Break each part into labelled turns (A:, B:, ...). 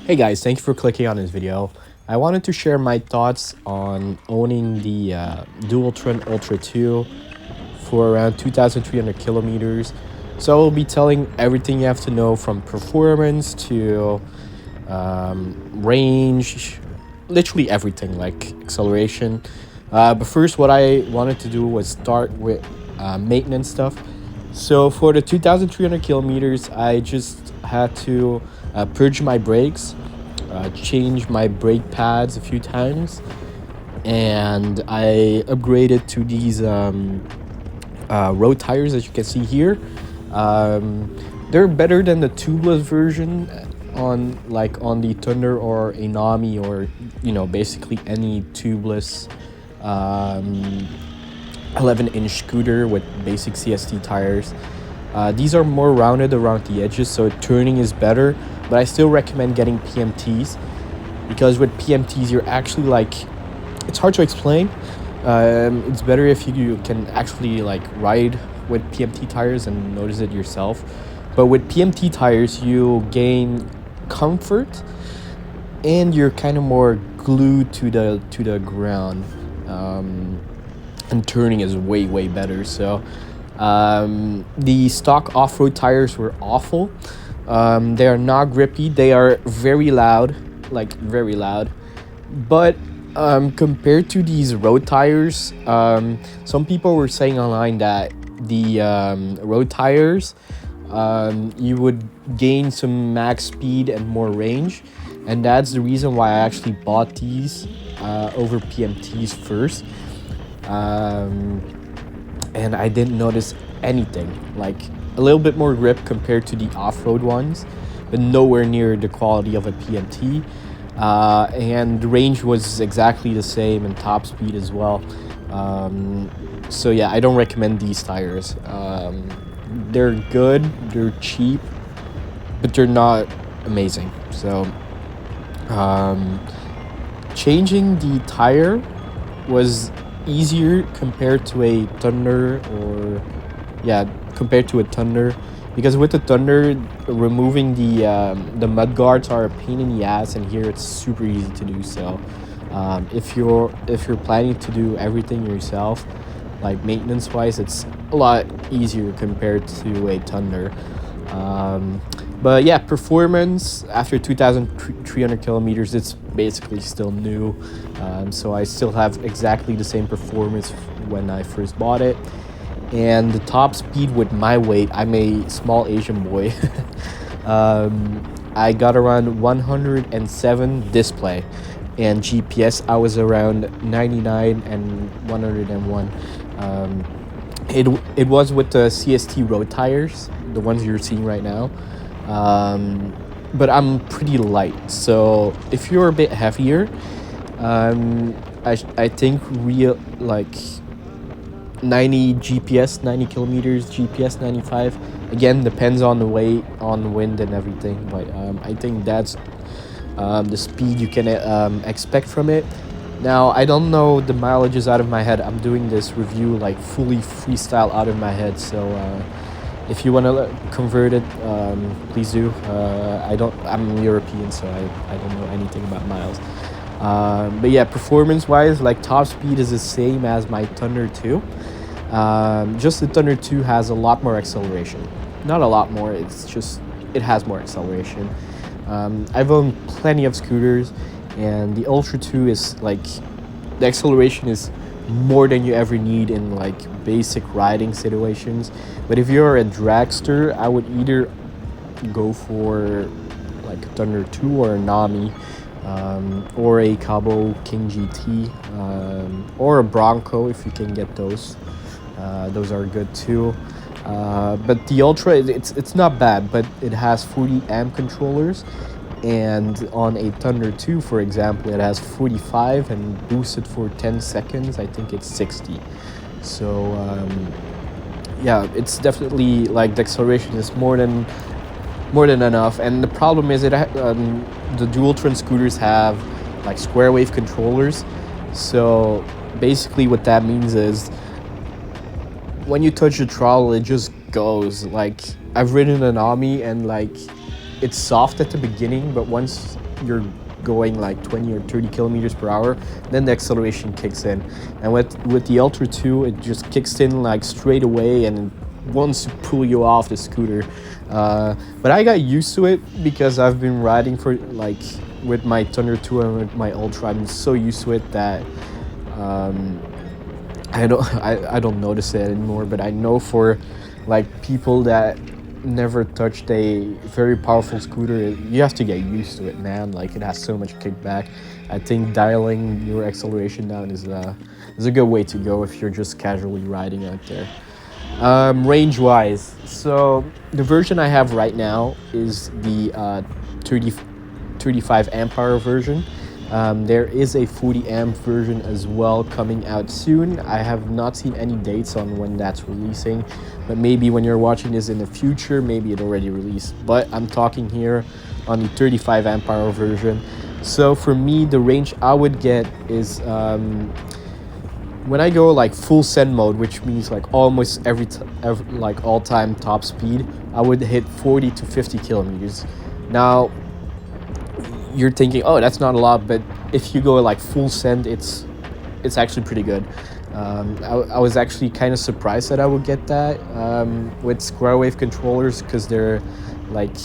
A: Hey guys, thank you for clicking on this video. I wanted to share my thoughts on owning the DUALTRON Ultra 2 for around 2,300 kilometers. So I will be telling everything you have to know from performance to range, literally everything like acceleration. But first, what I wanted to do was start with maintenance stuff. So for the 2,300 kilometers, I just had to purge my brakes, change my brake pads a few times, and I upgraded to these road tires, as you can see here. They're better than the tubeless version on the Thunder or a Nami, or basically any tubeless 11-inch scooter with basic CST tires. These are more rounded around the edges, so turning is better, but I still recommend getting PMTs, because with PMTs you're actually it's hard to explain. It's better if you can actually ride with PMT tires and notice it yourself. But with PMT tires you gain comfort and you're kind of more glued to the ground, and turning is way better. So the stock off-road tires were awful. They are not grippy. They are very loud, very loud. But compared to these road tires, some people were saying online that the road tires, you would gain some max speed and more range, and that's the reason why I actually bought these over PMTs first. And I didn't notice anything, like a little bit more grip compared to the off-road ones, but nowhere near the quality of a PMT. And the range was exactly the same, and top speed as well. So yeah, I don't recommend these tires. They're good, they're cheap, but they're not amazing. So changing the tire was easier compared to a Thunder, because with the Thunder, removing the mud guards are a pain in the ass, and here it's super easy to do. So if you're planning to do everything yourself, like maintenance wise, it's a lot easier compared to a Thunder. But yeah, performance after 2,300 kilometers, it's basically still new. So I still have exactly the same performance when I first bought it. And the top speed with my weight, I'm a small Asian boy. I got around 107 display, and GPS I was around 99 and 101. It was with the CST road tires, the ones you're seeing right now. But I'm pretty light, so if you're a bit heavier, I think 90 GPS, 90 kilometers GPS, 95. Again, depends on the weight, on the wind and everything, but I think that's the speed you can expect from it. Now, I don't know the mileages out of my head. I'm doing this review fully freestyle out of my head, so if you want to convert it, please do. I'm European, so I don't know anything about miles. But yeah, performance wise, top speed is the same as my Thunder 2. Just the Thunder 2 has a lot more acceleration. Not a lot more, it's just it has more acceleration. I've owned plenty of scooters, and the Ultra 2 is the acceleration is more than you ever need in basic riding situations. But if you're a dragster, I would either go for a Thunder 2 or a Nami, or a Cabo King GT, or a Bronco if you can get those. Those are good too. But the Ultra, it's not bad, but it has 40 amp controllers, and on a Thunder 2, for example, it has 45, and boosted for 10 seconds, I think it's 60. So yeah, it's definitely the acceleration is more than enough. And the problem is the DUALTRON scooters have square wave controllers. So basically what that means is when you touch the throttle, it just goes. I've ridden an Nami, and it's soft at the beginning, but once you're going like 20 or 30 kilometers per hour, then the acceleration kicks in. And with the Ultra 2, it just kicks in like straight away and wants to pull you off the scooter. But I got used to it because I've been riding for like with my Thunder 2 and with my Ultra. I'm so used to it that I don't notice it anymore. But I know for like people that never touched a very powerful scooter, you have to get used to it, man. Like, it has so much kickback. I think dialing your acceleration down is a good way to go if you're just casually riding out there. Range wise, so the version I have right now is the 35 amp hour version. There is a 40 amp version as well coming out soon. I have not seen any dates on when that's releasing, but maybe when you're watching this in the future, maybe it already released. But I'm talking here on the 35 amp hour version. So for me, the range I would get is when I go like full send mode, which means like almost every like all time top speed, I would hit 40 to 50 kilometers. Now, you're thinking, oh, that's not a lot, but if you go like full send, it's actually pretty good. I was actually kind of surprised that I would get that with square wave controllers, because they're like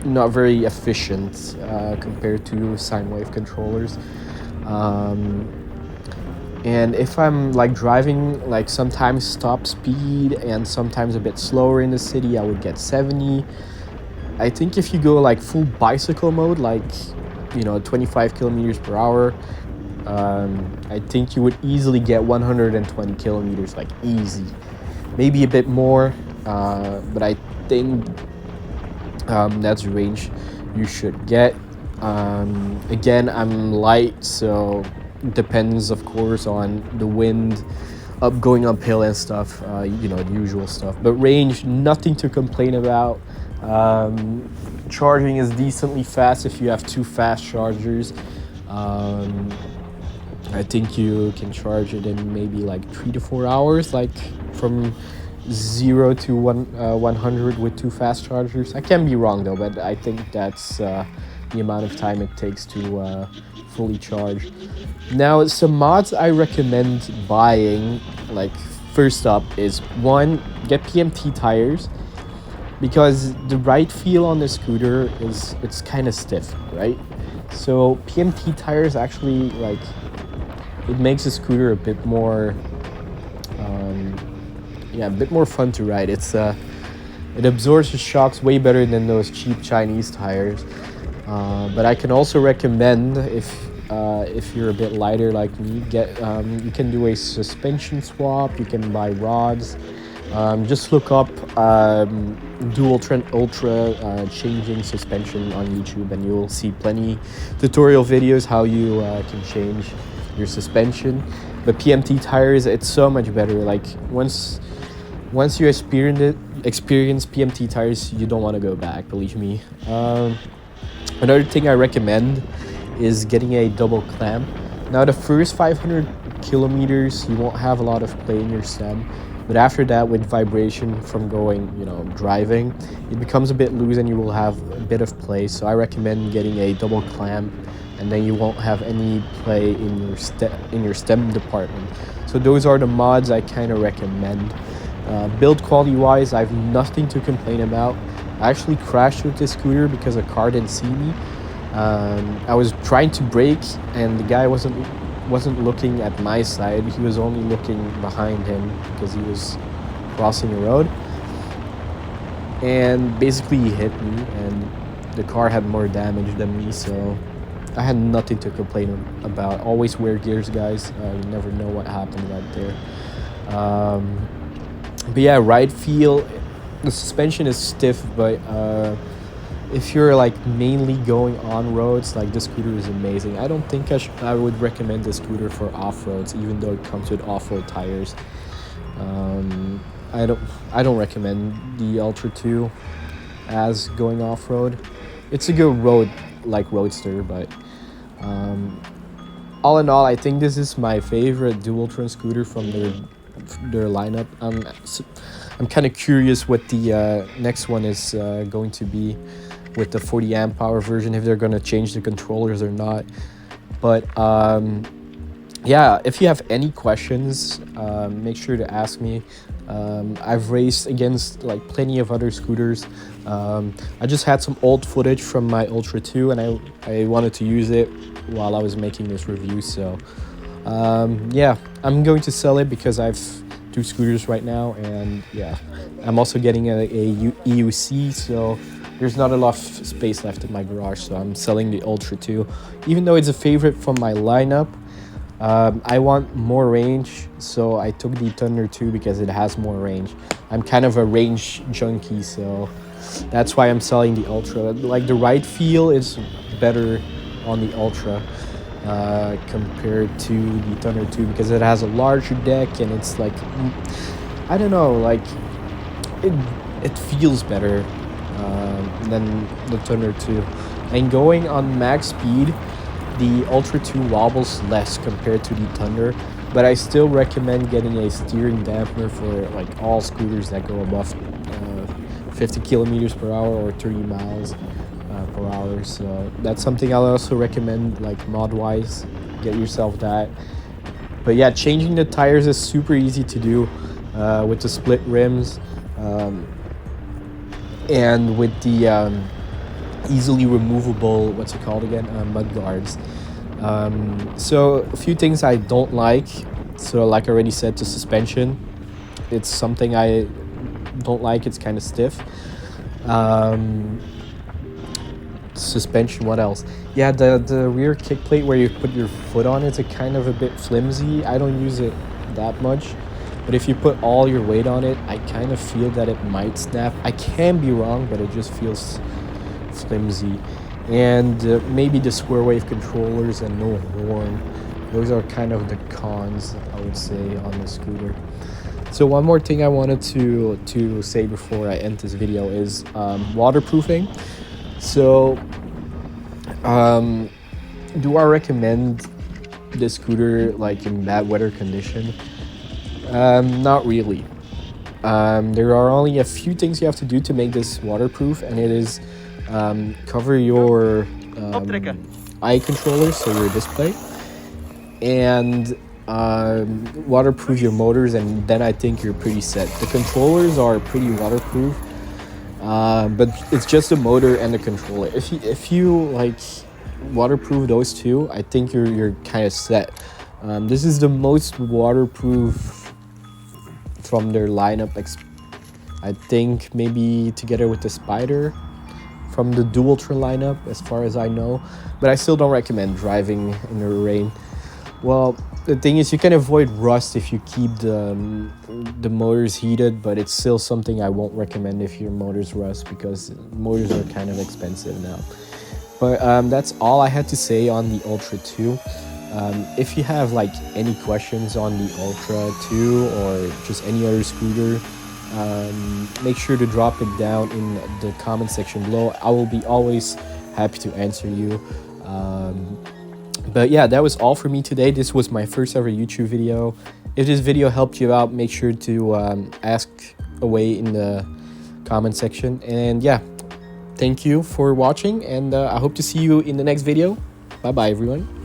A: not very efficient compared to sine wave controllers. And if I'm like driving like sometimes top speed and sometimes a bit slower in the city, I would get 70. I think if you go like full bicycle mode, like 25 kilometers per hour, I think you would easily get 120 kilometers, like easy. Maybe a bit more, but I think that's the range you should get. Again, I'm light, so depends of course on the wind, going uphill and stuff, the usual stuff. But range, nothing to complain about. Charging is decently fast if you have two fast chargers. I think you can charge it in maybe like 3 to 4 hours, like from 0 to 100 with two fast chargers. I can be wrong though, but I think that's the amount of time it takes to fully charge. Now, some mods I recommend buying, like first up is one, get PMT tires, because the ride feel on the scooter it's kind of stiff, right? So PMT tires actually, like, it makes the scooter a bit more a bit more fun to ride. It absorbs the shocks way better than those cheap Chinese tires. But I can also recommend, if you're a bit lighter like me, you can do a suspension swap. You can buy rods. Just look up DUALTRON Ultra changing suspension on YouTube, and you'll see plenty tutorial videos how you can change your suspension. But PMT tires, it's so much better. Like, once you experience PMT tires, you don't want to go back, believe me. Another thing I recommend is getting a double clamp. Now, the first 500 kilometers, you won't have a lot of play in your stem. But after that, with vibration from going, driving, it becomes a bit loose and you will have a bit of play. So I recommend getting a double clamp, and then you won't have any play in your stem department. So those are the mods I kind of recommend. Build quality wise, I have nothing to complain about. I actually crashed with this scooter because a car didn't see me. I was trying to brake, and the guy wasn't looking at my side. He was only looking behind him because he was crossing a road, and basically he hit me, and the car had more damage than me, so I had nothing to complain about. Always wear gears, guys. You never know what happened right there. But yeah, ride feel, the suspension is stiff, but if you're like mainly going on roads, like, this scooter is amazing. I don't think I would recommend this scooter for off-roads, even though it comes with off-road tires. I don't recommend the Ultra 2 as going off-road. It's a good roadster, but all in all, I think this is my favorite DUALTRON scooter from their lineup. I'm kind of curious what the next one is going to be. with the 40 amp hour version, if they're going to change the controllers or not. But yeah, if you have any questions, make sure to ask me. I've raced against like plenty of other scooters. I just had some old footage from my Ultra 2 and I wanted to use it while I was making this review. So yeah, I'm going to sell it because I've 2 scooters right now, and yeah, I'm also getting a EUC, so there's not a lot of space left in my garage, so I'm selling the Ultra 2. Even though it's a favorite from my lineup, I want more range, so I took the Thunder 2 because it has more range. I'm kind of a range junkie, so that's why I'm selling the Ultra. Like, the ride feel is better on the Ultra compared to the Thunder 2 because it has a larger deck, and it's like, I don't know, like it feels better than the Thunder 2. And going on max speed, the Ultra 2 wobbles less compared to the Thunder, but I still recommend getting a steering dampener for like all scooters that go above 50 kilometers per hour or 30 miles per hour. So that's something I'll also recommend, like mod wise, get yourself that. But yeah, changing the tires is super easy to do with the split rims and with the easily removable, what's it called again, mud guards. So a few things I don't like. So like I already said, the suspension, it's something I don't like. It's kind of stiff. Suspension, what else? Yeah, the rear kick plate where you put your foot on, it's a kind of a bit flimsy. I don't use it that much, but if you put all your weight on it, I kind of feel that it might snap. I can be wrong, but it just feels flimsy. And maybe the square wave controllers and no horn, those are kind of the cons, I would say, on the scooter. So one more thing I wanted to say before I end this video is waterproofing. So do I recommend this scooter like in bad weather condition? Not really. There are only a few things you have to do to make this waterproof, and it is cover your eye controller, so your display, and waterproof your motors, and then I think you're pretty set. The controllers are pretty waterproof, but it's just the motor and the controller. If you like waterproof those two, I think you're kind of set. This is the most waterproof from their lineup. I think maybe together with the Spider from the DUALTRON lineup, as far as I know, but I still don't recommend driving in the rain. Well, the thing is, you can avoid rust if you keep the motors heated, but it's still something I won't recommend if your motors rust, because motors are kind of expensive now. But that's all I had to say on the Ultra 2. If you have like any questions on the Ultra 2 or just any other scooter, make sure to drop it down in the comment section below. I will be always happy to answer you. But yeah, that was all for me today. This was my first ever YouTube video. If this video helped you out, make sure to ask away in the comment section. And yeah, thank you for watching, and I hope to see you in the next video. Bye bye everyone.